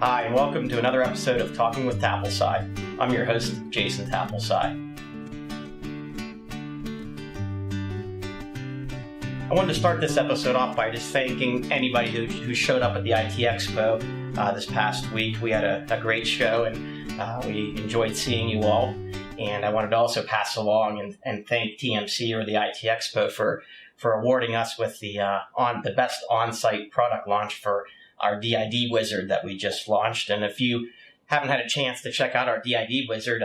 Hi, and welcome to another episode of Talking with Tapolci. I'm your host, Jason Tapolci. I wanted to start this episode off by just thanking anybody who showed up at the IT Expo this past week. We had a great show, and we enjoyed seeing you all. And I wanted to also pass along and thank TMC, or the IT Expo, for awarding us with the best on-site product launch for our DID Wizard that we just launched. And if you haven't had a chance to check out our DID Wizard,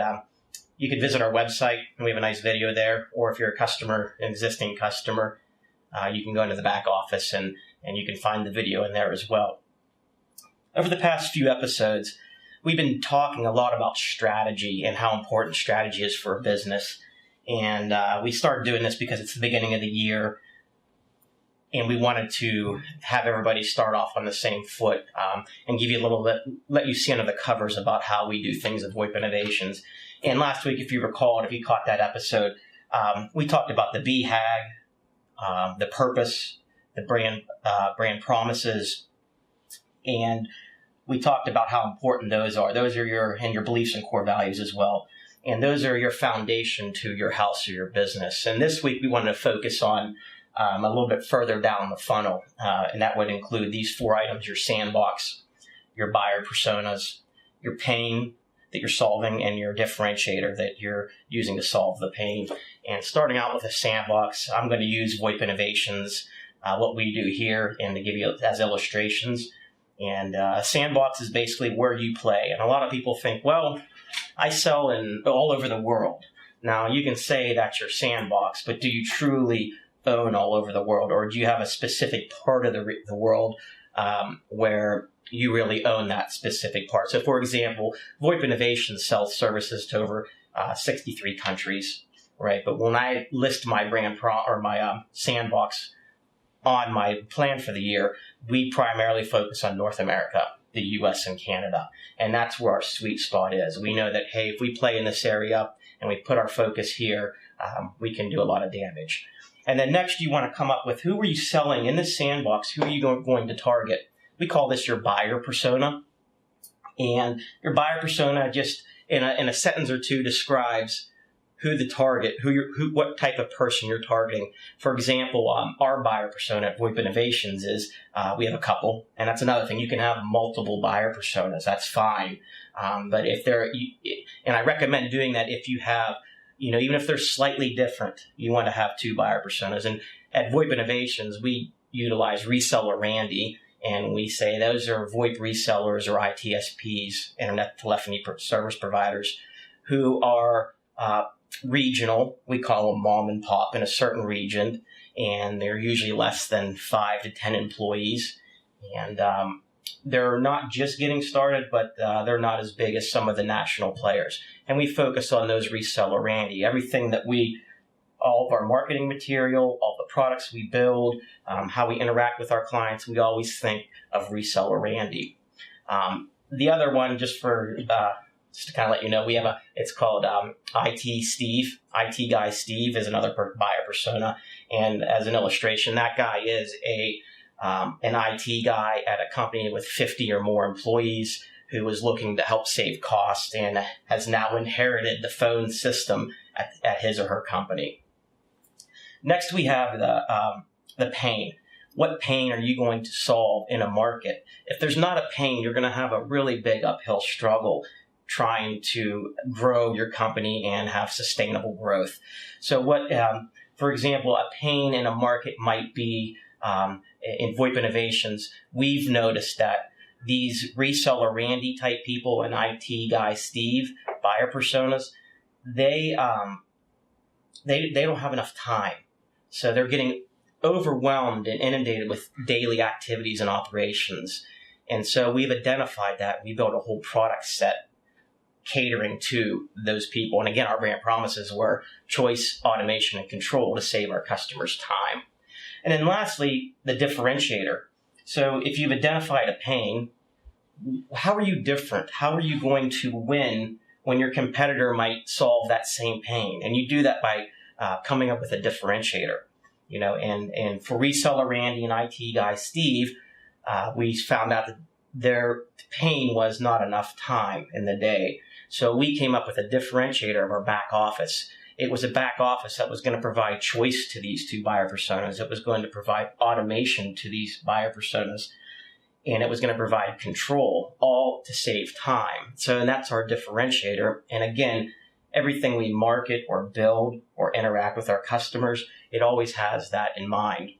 you can visit our website, and we have a nice video there. Or if you're a customer, an existing customer, you can go into the back office and you can find the video in there as well. Over the past few episodes, we've been talking a lot about strategy and how important strategy is for a business. And we started doing this because it's the beginning of the year, and we wanted to have everybody start off on the same foot and give you a little bit, let you see under the covers about how we do things at VoIP Innovations. And last week, if you recall, and if you caught that episode, we talked about the BHAG, the purpose, the brand promises, and we talked about how important those are. Those are your beliefs and core values as well. And those are your foundation to your house or your business. And this week, we wanted to focus on a little bit further down the funnel, and that would include these 4 items: your sandbox, your buyer personas, your pain that you're solving, and your differentiator that you're using to solve the pain. And starting out with a sandbox, I'm going to use VoIP Innovations, what we do here, and to give you as illustrations. And sandbox is basically where you play. And a lot of people think, well, I sell all over the world. Now, you can say that's your sandbox, but do you truly own all over the world, or do you have a specific part of the world where you really own that specific part? So, for example, VoIP Innovations sells services to over 63 countries, right? But when I list my my sandbox on my plan for the year, we primarily focus on North America, the US and Canada, and that's where our sweet spot is. We know that, hey, if we play in this area and we put our focus here, we can do a lot of damage. And then next, you want to come up with, who are you selling in this sandbox? Who are you going to target? We call this your buyer persona. And your buyer persona, just in a sentence or two, describes who the target, what type of person you're targeting. For example, our buyer persona at VoIP Innovations is, we have a couple, and that's another thing. You can have multiple buyer personas. That's fine. But and I recommend doing that if you have, even if they're slightly different, you want to have 2 buyer personas. And at VoIP Innovations, we utilize reseller Randy, and we say those are VoIP resellers or ITSPs, Internet Telephony Service Providers, who are regional. We call them mom and pop in a certain region, and they're usually less than 5 to 10 employees. And they're not just getting started, but they're not as big as some of the national players. And we focus on those reseller Randy. Everything that all of our marketing material, all the products we build, how we interact with our clients, we always think of reseller Randy. The other one, just to kind of let you know, it's called IT Steve. IT Guy Steve is another buyer persona. And as an illustration, that guy is an IT guy at a company with 50 or more employees who was looking to help save costs and has now inherited the phone system at his or her company. Next, we have the pain. What pain are you going to solve in a market? If there's not a pain, you're going to have a really big uphill struggle trying to grow your company and have sustainable growth. So for example, a pain in a market might be, in VoIP Innovations, we've noticed that these reseller Randy type people and IT Guy Steve buyer personas, they don't have enough time. So they're getting overwhelmed and inundated with daily activities and operations. And so we've identified that. We built a whole product set catering to those people. And again, our brand promises were choice, automation, and control to save our customers time. And then lastly, the differentiator. So if you've identified a pain, how are you different? How are you going to win when your competitor might solve that same pain? And you do that by coming up with a differentiator. And for reseller Randy and IT Guy Steve, we found out that their pain was not enough time in the day. So we came up with a differentiator of our back office. It was a back office that was going to provide choice to these two buyer personas. It was going to provide automation to these buyer personas. And it was going to provide control, all to save time. So that's our differentiator. And again, everything we market or build or interact with our customers, it always has that in mind.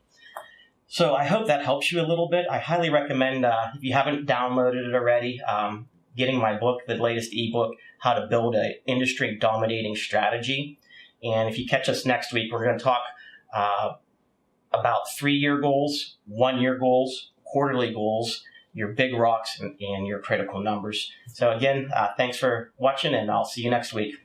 So I hope that helps you a little bit. I highly recommend, if you haven't downloaded it already, getting my book, the latest ebook, How to Build an Industry Dominating Strategy. And if you catch us next week, we're going to talk about 3-year goals, 1-year goals, quarterly goals, your big rocks, and your critical numbers. So again, thanks for watching, and I'll see you next week.